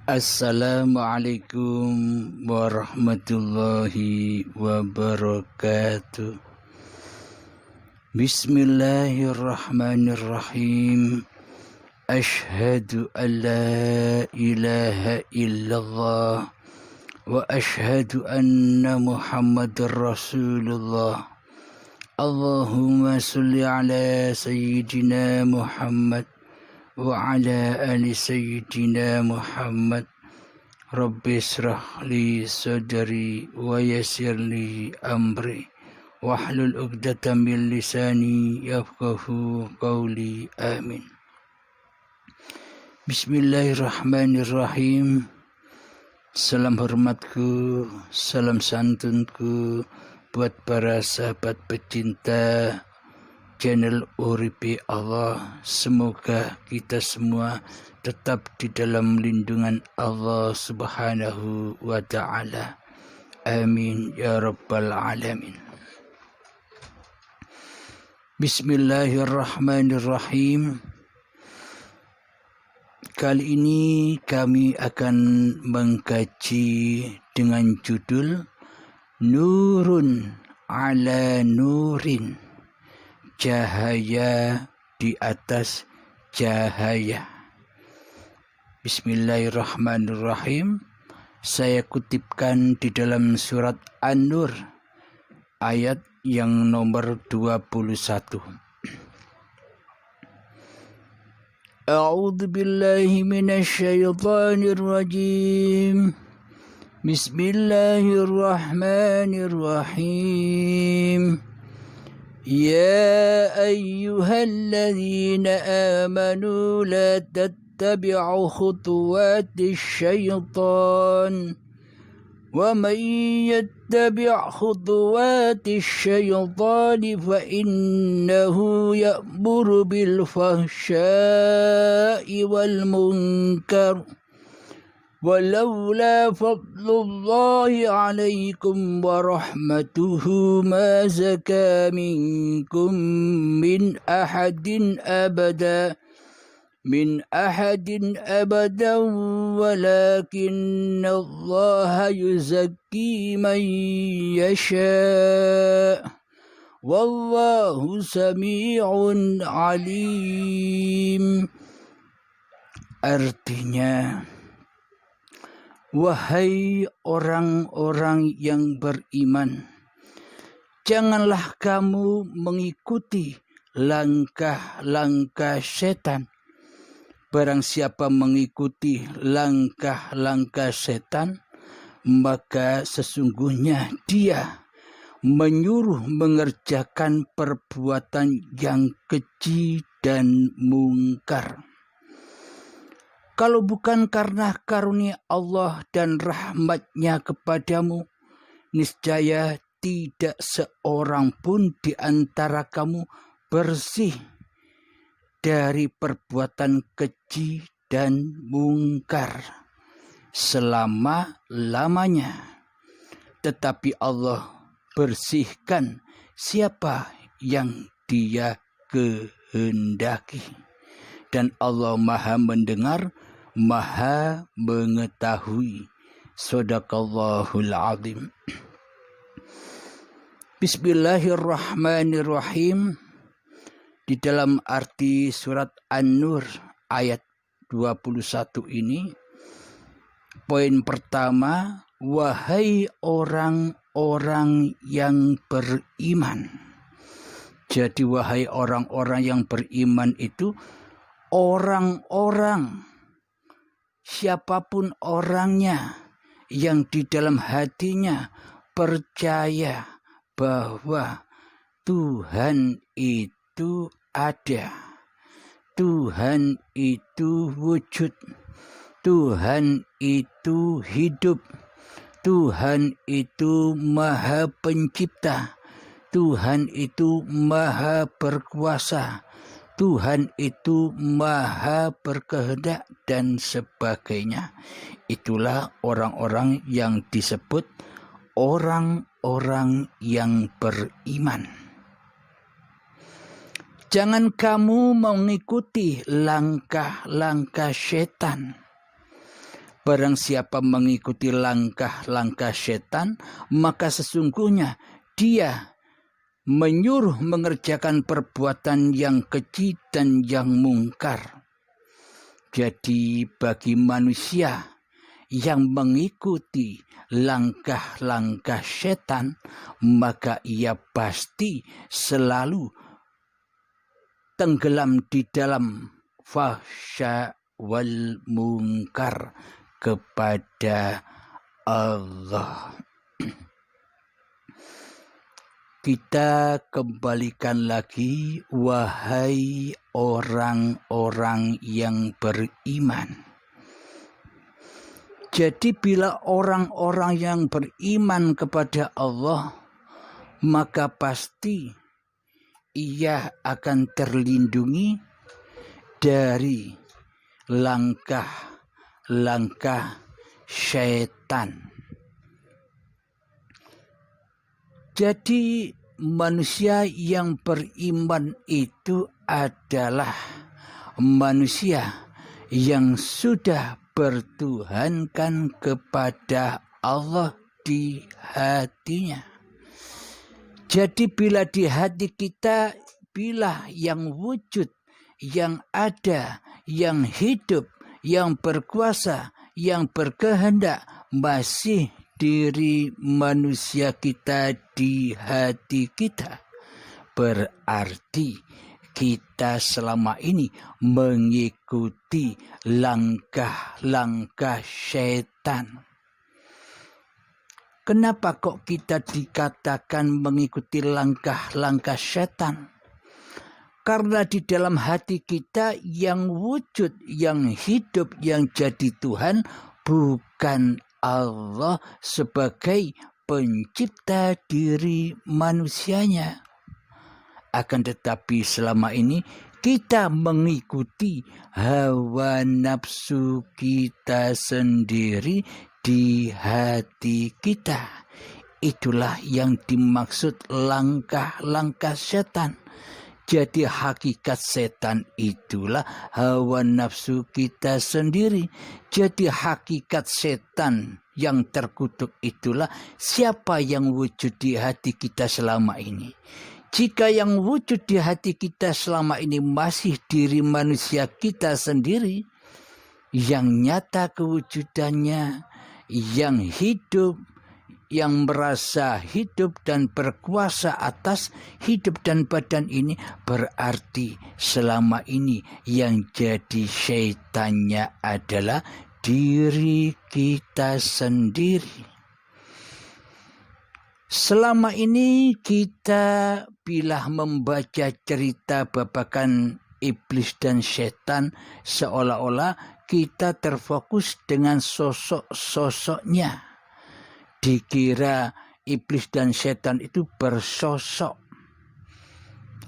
Assalamualaikum warahmatullahi wabarakatuh. Bismillahirrahmanirrahim. Ashhadu an la ilaha illallah wa ashhadu anna Muhammadar Rasulullah. Allahumma salli ala sayyidina Muhammad wa ala ali sayyidina Muhammad. Rabbi israh li sadri wa yassir li amri wahlul 'uqdatam min lisani yafqahu qawli. Amin. Bismillahirrahmanirrahim. Salam hormatku, salam santunku buat para sahabat pecinta channel Uripi Allah. Semoga kita semua tetap di dalam lindungan Allah Subhanahu wa ta'ala. Amin ya rabbal alamin. Bismillahirrahmanirrahim. Kali ini kami akan mengkaji dengan judul Nurun ala Nurin, cahaya di atas cahaya. Bismillahirrahmanirrahim. Saya kutipkan di dalam surat An-Nur ayat yang nomor 21. A'udzu billahi minasy syaithanir rajim. Bismillahirrahmanirrahim. يا أيها الذين آمنوا لا تتبعوا خطوات الشيطان ومن يتبع خطوات الشيطان فإنه يأمر بالفحشاء والمنكر ولولا فضل الله عليكم ورحمته ما زكى منكم من أحد أبدا ولكن الله يزكي من يشاء والله سميع عليم. Artinya, wahai orang-orang yang beriman, janganlah kamu mengikuti langkah-langkah setan. Barang siapa mengikuti langkah-langkah setan, maka sesungguhnya dia menyuruh mengerjakan perbuatan yang keji dan mungkar. Kalau bukan karena karunia Allah dan rahmat-Nya kepadamu, niscaya tidak seorang pun di antara kamu bersih dari perbuatan keji dan mungkar selama-lamanya. Tetapi Allah bersihkan siapa yang Dia kehendaki. Dan Allah Maha mendengar, Maha mengetahui. Shadaqallahul azim. Bismillahirrahmanirrahim. Di dalam arti surat An-Nur ayat 21 ini, poin pertama, wahai orang-orang yang beriman. Jadi wahai orang-orang yang beriman itu orang-orang, siapapun orangnya, yang di dalam hatinya percaya bahwa Tuhan itu ada, Tuhan itu wujud, Tuhan itu hidup, Tuhan itu Maha Pencipta, Tuhan itu Maha Berkuasa, Tuhan itu Maha Berkehendak, dan sebagainya. Itulah orang-orang yang disebut orang-orang yang beriman. Jangan kamu mengikuti langkah-langkah setan. Barang siapa mengikuti langkah-langkah setan, maka sesungguhnya dia menyuruh mengerjakan perbuatan yang keji dan yang mungkar. Jadi bagi manusia yang mengikuti langkah-langkah setan, maka ia pasti selalu tenggelam di dalam fahsya wal mungkar kepada Allah. Kita kembalikan lagi, wahai orang-orang yang beriman. Jadi bila orang-orang yang beriman kepada Allah, maka pasti ia akan terlindungi dari langkah-langkah syaitan. Jadi manusia yang beriman itu adalah manusia yang sudah bertuhankan kepada Allah di hatinya. Jadi bila di hati kita, bila yang wujud, yang ada, yang hidup, yang berkuasa, yang berkehendak masih diri manusia kita di hati kita, berarti kita selama ini mengikuti langkah-langkah setan. Kenapa kok kita dikatakan mengikuti langkah-langkah setan? Karena di dalam hati kita yang wujud, yang hidup, yang jadi Tuhan bukan Allah sebagai pencipta diri manusianya. Akan tetapi selama ini kita mengikuti hawa nafsu kita sendiri di hati kita. Itulah yang dimaksud langkah-langkah setan. Jadi hakikat setan itulah hawa nafsu kita sendiri. Jadi hakikat setan yang terkutuk itulah siapa yang wujud di hati kita selama ini. Jika yang wujud di hati kita selama ini masih diri manusia kita sendiri, yang nyata kewujudannya, yang hidup, yang merasa hidup dan berkuasa atas hidup dan badan ini, berarti selama ini yang jadi syaitannya adalah diri kita sendiri. Selama ini kita bila membaca cerita babakan iblis dan setan, seolah-olah kita terfokus dengan sosok-sosoknya. Dikira iblis dan setan itu bersosok.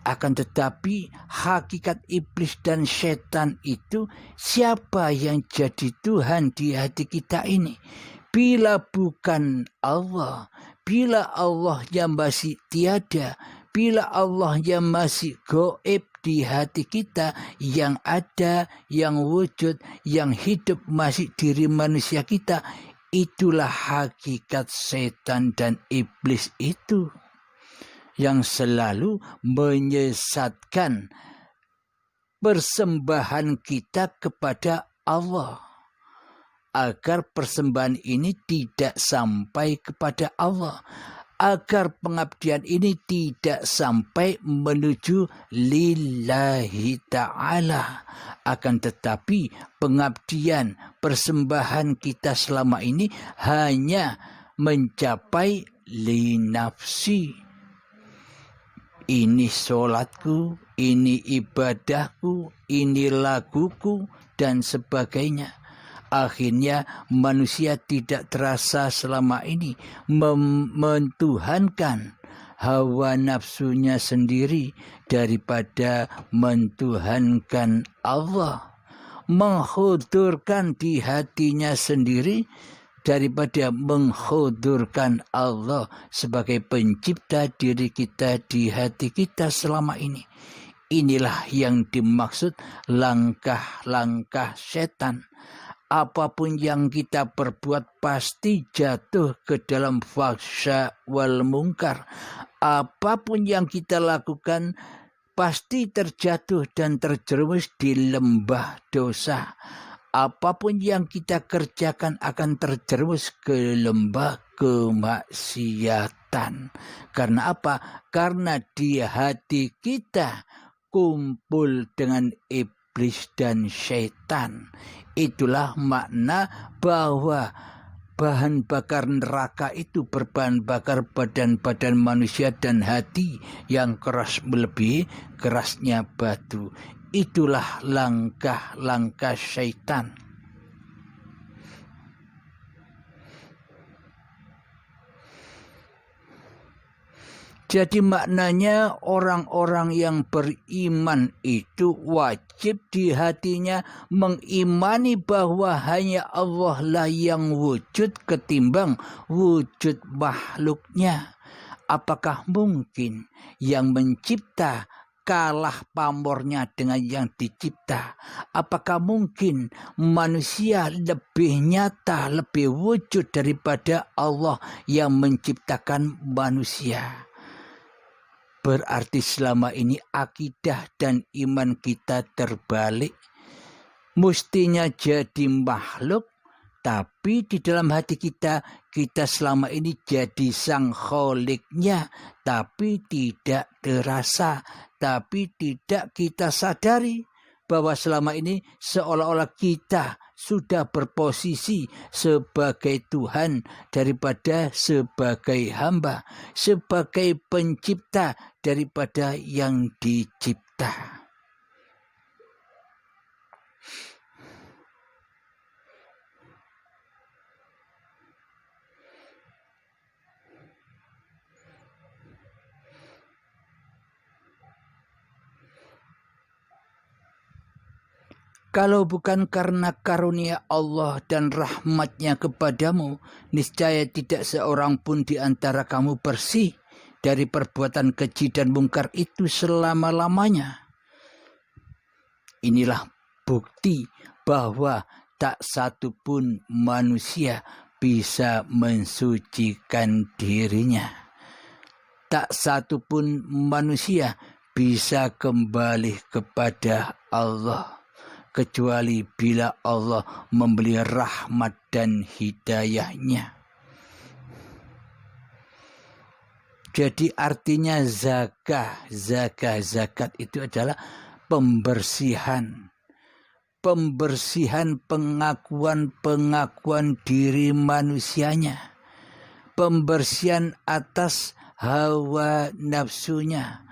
Akan tetapi hakikat iblis dan setan itu siapa yang jadi Tuhan di hati kita ini? Bila bukan Allah, bila Allahnya masih tiada, bila Allahnya masih gaib di hati kita, yang ada, yang wujud, yang hidup masih diri manusia kita, itulah hakikat setan dan iblis itu yang selalu menyesatkan persembahan kita kepada Allah, agar persembahan ini tidak sampai kepada Allah, agar pengabdian ini tidak sampai menuju lillahi ta'ala. Akan tetapi pengabdian, persembahan kita selama ini hanya mencapai linafsi. Ini sholatku, ini ibadahku, ini laguku, dan sebagainya. Akhirnya manusia tidak terasa selama ini mentuhankan hawa nafsunya sendiri daripada mentuhankan Allah, menghudurkan di hatinya sendiri daripada menghudurkan Allah sebagai pencipta diri kita di hati kita selama ini. Inilah yang dimaksud langkah-langkah setan. apapun yang kita perbuat pasti jatuh ke dalam fahsya wal mungkar. Apapun yang kita lakukan pasti terjatuh dan terjerumus di lembah dosa. Apapun yang kita kerjakan akan terjerumus ke lembah kemaksiatan. Karena apa? Karena di hati kita kumpul dengan iblis dan syaitan. Itulah makna bahwa bahan bakar neraka itu berbahan bakar badan-badan manusia dan hati yang keras melebihi kerasnya batu. Itulah langkah-langkah syaitan. Jadi maknanya orang-orang yang beriman itu wajib di hatinya mengimani bahwa hanya Allah lah yang wujud ketimbang wujud makhluknya. Apakah mungkin yang mencipta kalah pamornya dengan yang dicipta? Apakah mungkin manusia lebih nyata, lebih wujud daripada Allah yang menciptakan manusia? Berarti selama ini akidah dan iman kita terbalik. Mestinya jadi makhluk, tapi di dalam hati kita selama ini jadi sang kholiknya, tapi tidak terasa, tapi tidak kita sadari bahwa selama ini seolah-olah kita sudah berposisi sebagai Tuhan daripada sebagai hamba, sebagai pencipta daripada yang dicipta. Kalau bukan karena karunia Allah dan rahmatnya kepadamu, niscaya tidak seorang pun di antara kamu bersih dari perbuatan keji dan mungkar itu selama-lamanya. Inilah bukti bahwa tak satu pun manusia bisa mensucikan dirinya. Tak satu pun manusia bisa kembali kepada Allah, kecuali bila Allah memberi rahmat dan hidayahnya. Jadi artinya zakat itu adalah pembersihan pengakuan diri manusianya, pembersihan atas hawa nafsunya,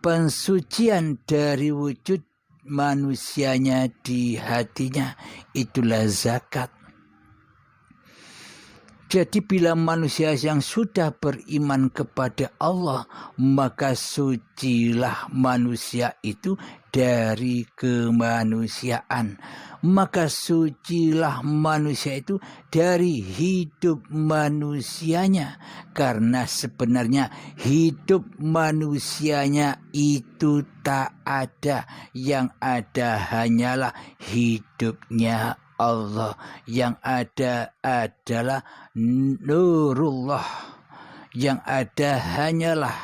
pensucian dari wujud manusianya di hatinya. Itulah zakat. Jadi bila manusia yang sudah beriman kepada Allah, maka sucilah manusia itu dari kemanusiaan. Maka sucilah manusia itu dari hidup manusianya. Karena sebenarnya hidup manusianya itu tak ada. Yang ada hanyalah hidupnya Allah. Yang ada adalah nurullah. Yang ada hanyalah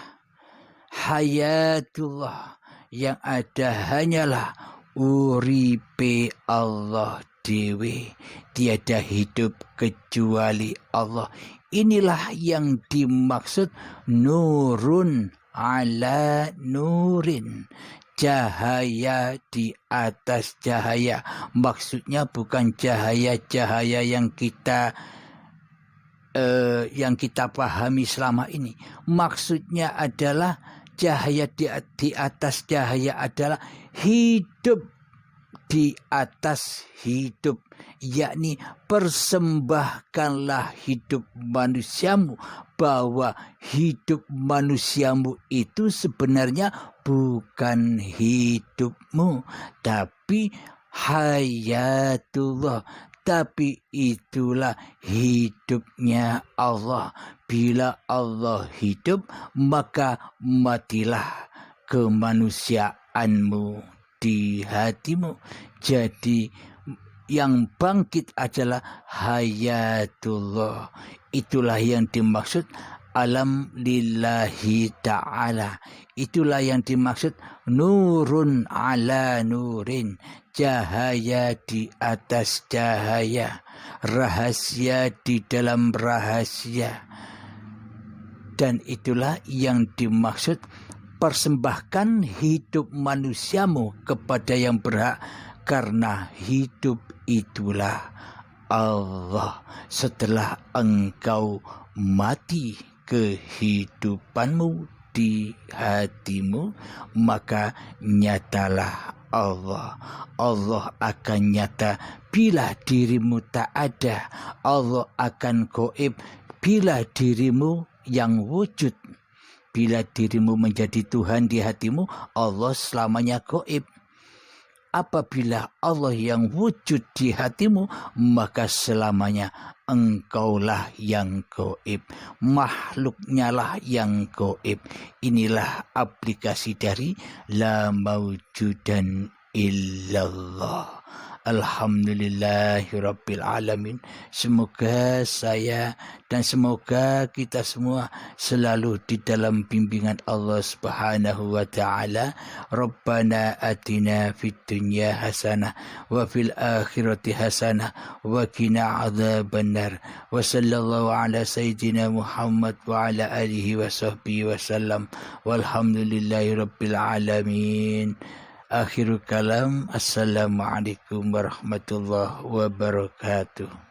hayatullah. Yang ada hanyalah uripe Allah dewe. Tiada hidup kecuali Allah. Inilah yang dimaksud nurun ala nurin, cahaya di atas cahaya. Maksudnya bukan cahaya-cahaya yang kita pahami selama ini. Maksudnya adalah cahaya di atas cahaya adalah hidup di atas hidup, yakni persembahkanlah hidup manusiamu, bahwa hidup manusiamu itu sebenarnya bukan hidupmu, tapi hayatullah. Tapi itulah hidupnya Allah. Bila Allah hidup, maka matilah kemanusiaanmu di hatimu. Jadi yang bangkit adalah hayatullah. Itulah yang dimaksud alam lillahi ta'ala. Itulah yang dimaksud nurun ala nurin, cahaya di atas cahaya, rahasia di dalam rahasia. Dan itulah yang dimaksud persembahkan hidup manusiamu kepada yang berhak, karena hidup itulah Allah. Setelah engkau mati, kehidupanmu di hatimu, maka nyatalah Allah. Allah akan nyata bila dirimu tak ada. Allah akan gaib bila dirimu yang wujud. Bila dirimu menjadi Tuhan di hatimu, Allah selamanya gaib. Apabila Allah yang wujud di hatimu, maka selamanya engkaulah yang gaib. Makhluknya lah yang gaib. Inilah aplikasi dari la maujudan illallah. Alhamdulillahirabbil alamin. Semoga saya dan semoga kita semua selalu di dalam bimbingan Allah Subhanahu wa taala. Rabbana atina fid dunya hasanah wa fil akhirati hasanah wa qina adzabannar. Wa sallallahu ala sayyidina Muhammad wa ala alihi wa sahbihi wasallam. Walhamdulillahirabbil alamin. Akhirul kalam. Assalamualaikum warahmatullahi wabarakatuh.